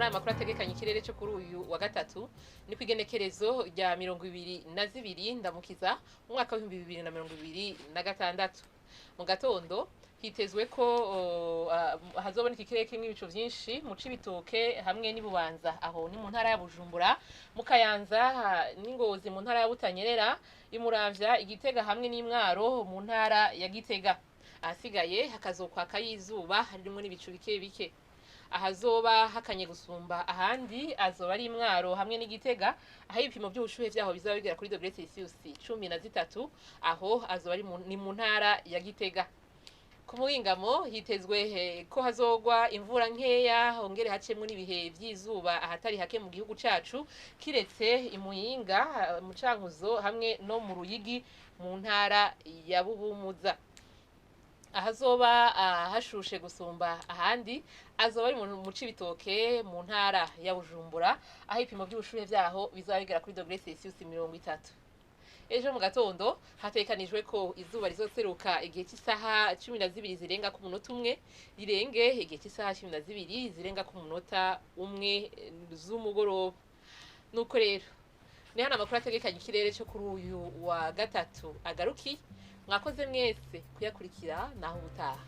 muri aya makuru ategekanya ikirere cyo kuri uyu wa gatatu ni ku igenekerezo rya 22 ndamukiza mu mwaka wa 2026. Mu gatondo hitezwe ko hazoboneka ikirere kimwe ibicu byinshi mu Cibitoke hamwe n'Ibubanza, aho ni mu ntara ya Bujumbura, mu Kayanza n'Ingozi mu ntara ya Butanyerera, Imuramvya, Igitega hamwe n'Imwaro mu ntara ya Gitega. Ahasigaye hakazokwaka y'izuba harimo n'ibicu bike bike. Ahazoba hakanye gusumba ahandi azoba ari Imwaro hamwe n'Igitega, aho ibipimo by'ubushuhe vyaho bizaba bigera kuri degrees Celsius 13, aho azoba ari mu ntara ya Gitega. Ku muhingamo hitezwe ko hazogwa imvura nkeya, hongere hacemwe n'ibihe vy'izuba ahatari hake mu gihugu cacu, kiretse Imuyinga, mu Cankuzo hamwe no mu Ruyigi mu ntara ya Buhumuza. Ahazoba hashushe gusumba ahandi azoba ari mu Cibitoke mu ntara ya Bujumbura, aho ibipimo by'ubushuhe vyaho bizaba bigera kuri degrees Celsius 30. Ejo mu gatondo hatekanijwe ko izuba rizoseruka igihe cy'isaha 12 zirenga ku munota umwe, rirenge igihe cy'isaha 12 zirenga ku munota umwe z'umugoroba. Nuko rero ni hano amakuru ategekanya ikirere cyo kuri uyu wa gatatu agaruki. Mwakoze mwese kuyakurikira, naho ubutaha.